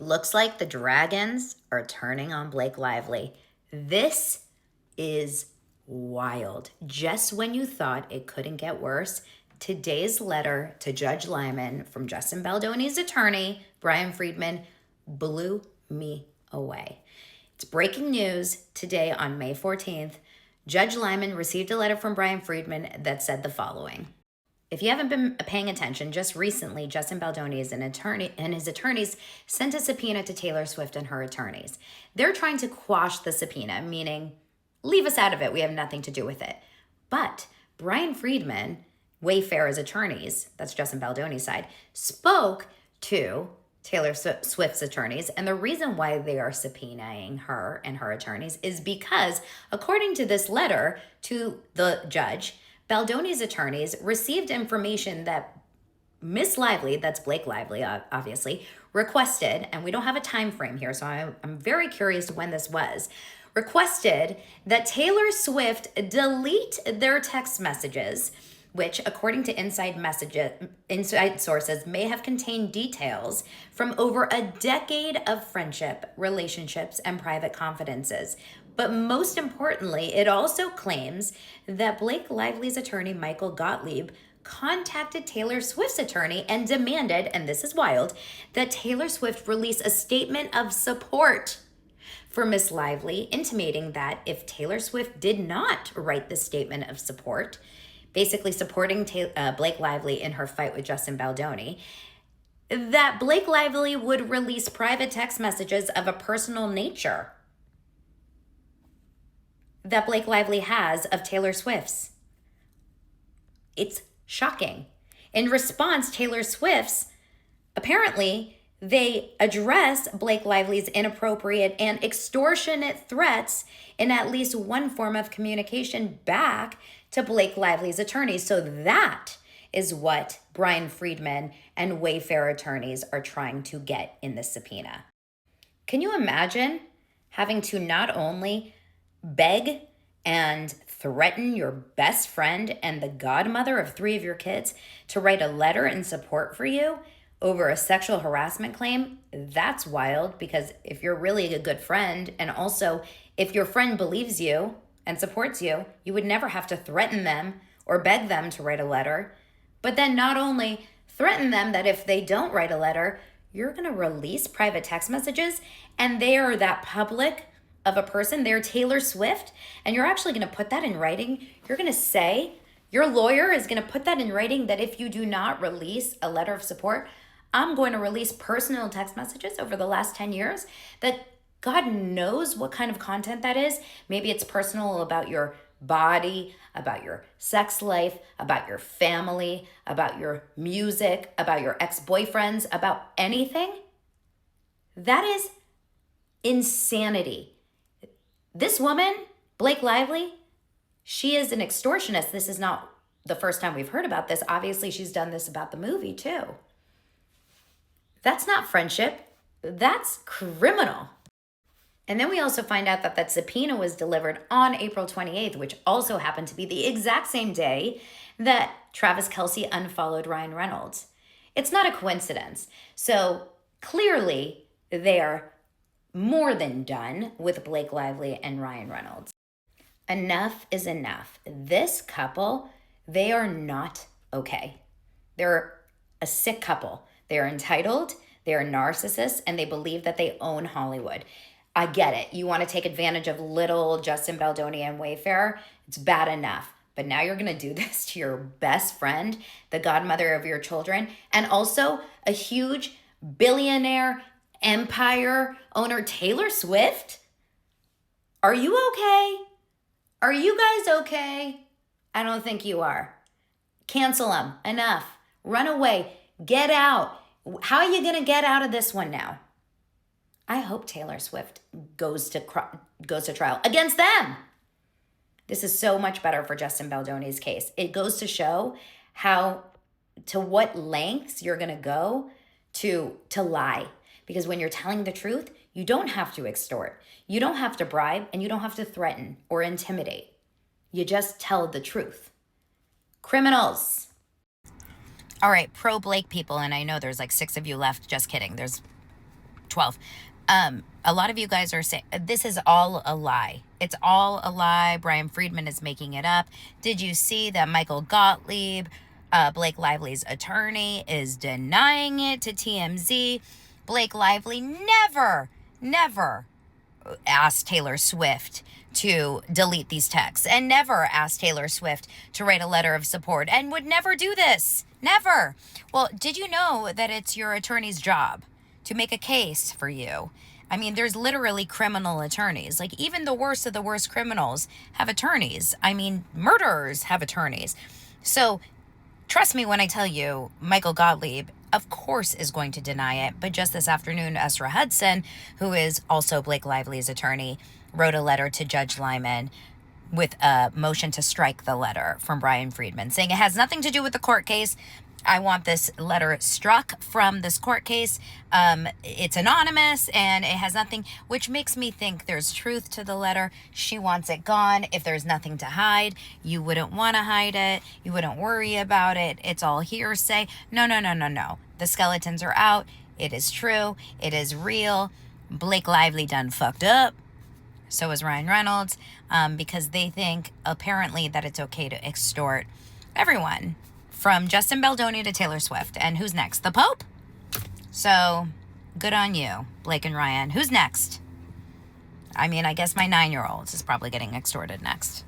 Looks like the dragons are turning on Blake Lively. This is wild. Just when you thought it couldn't get worse, today's letter to Judge Lyman from Justin Baldoni's attorney, Brian Friedman, blew me away. It's breaking news today on May 14th. Judge Lyman received a letter from Brian Friedman that said the following. If you haven't been paying attention, just recently, Justin Baldoni and his attorneys sent a subpoena to Taylor Swift and her attorneys. They're trying to quash the subpoena, meaning leave us out of it. We have nothing to do with it. But Brian Friedman, Wayfair's attorneys, that's Justin Baldoni's side, spoke to Taylor Swift's attorneys. And the reason why they are subpoenaing her and her attorneys is because, according to this letter to the judge, Baldoni's attorneys received information that Miss Lively, that's Blake Lively, obviously, requested, and we don't have a time frame here, so I'm very curious when this was, requested that Taylor Swift delete their text messages, which, according to inside sources, may have contained details from over a decade of friendship, relationships, and private confidences. But most importantly, it also claims that Blake Lively's attorney, Michael Gottlieb, contacted Taylor Swift's attorney and demanded, and this is wild, that Taylor Swift release a statement of support for Miss Lively, intimating that if Taylor Swift did not write this statement of support, basically supporting Blake Lively in her fight with Justin Baldoni, that Blake Lively would release private text messages of a personal nature that Blake Lively has of Taylor Swift's. It's shocking. In response, Taylor Swift's, apparently, they address Blake Lively's inappropriate and extortionate threats in at least one form of communication back to Blake Lively's attorneys. So that is what Brian Friedman and Wayfair attorneys are trying to get in this subpoena. Can you imagine having to not only beg and threaten your best friend and the godmother of 3 of your kids to write a letter in support for you over a sexual harassment claim? That's wild, because if you're really a good friend, and also if your friend believes you and supports you, you would never have to threaten them or beg them to write a letter. But then not only threaten them that if they don't write a letter, you're going to release private text messages, and they are that public of a person, they're Taylor Swift, and you're actually going to put that in writing. You're going to say, your lawyer is going to put that in writing, that if you do not release a letter of support, I'm going to release personal text messages over the last 10 years that God knows what kind of content that is. Maybe it's personal about your body, about your sex life, about your family, about your music, about your ex-boyfriends, about anything. That is insanity. This woman, Blake Lively, she is an extortionist. This is not the first time we've heard about this. Obviously, she's done this about the movie too. That's not friendship. That's criminal. And then we also find out that that subpoena was delivered on April 28th, which also happened to be the exact same day that Travis Kelce unfollowed Ryan Reynolds. It's not a coincidence. So clearly they are more than done with Blake Lively and Ryan Reynolds. Enough is enough. This couple, they are not okay. They're a sick couple. They're entitled, they're narcissists, and they believe that they own Hollywood. I get it. You want to take advantage of little Justin Baldoni and Wayfair. It's bad enough. But now you're going to do this to your best friend, the godmother of your children, and also a huge billionaire empire owner, Taylor Swift? Are you okay? Are you guys okay? I don't think you are. Cancel them. Enough. Run away. Get out. How are you going to get out of this one now? I hope Taylor Swift goes to trial against them. This is so much better for Justin Baldoni's case. It goes to show to what lengths you're going to go to lie. Because when you're telling the truth, you don't have to extort. You don't have to bribe, and you don't have to threaten or intimidate. You just tell the truth. Criminals. All right, pro Blake people, and I know there's like 6 of you left. Just kidding. There's 12. A lot of you guys are saying this is all a lie. It's all a lie. Brian Friedman is making it up. Did you see that Michael Gottlieb, Blake Lively's attorney, is denying it to TMZ? Blake Lively never asked Taylor Swift to delete these texts, and never asked Taylor Swift to write a letter of support, and would never do this. Never. Well, did you know that it's your attorney's job to make a case for you? I mean, there's literally criminal attorneys. Like, even the worst of the worst criminals have attorneys. I mean, murderers have attorneys. So trust me when I tell you, Michael Gottlieb, of course, is going to deny it. But just this afternoon, Ezra Hudson, who is also Blake Lively's attorney, wrote a letter to Judge Lyman with a motion to strike the letter from Brian Friedman, saying it has nothing to do with the court case. I want this letter struck from this court case. It's anonymous and it has nothing, which makes me think there's truth to the letter. She wants it gone. If there's nothing to hide, you wouldn't want to hide it. You wouldn't worry about it. It's all hearsay. No. The skeletons are out. It is true. It is real. Blake Lively done fucked up. So is Ryan Reynolds, because they think apparently that it's okay to extort everyone, from Justin Baldoni to Taylor Swift. And who's next? The Pope? So good on you, Blake and Ryan. Who's next? I mean, I guess my 9-year-old is probably getting extorted next.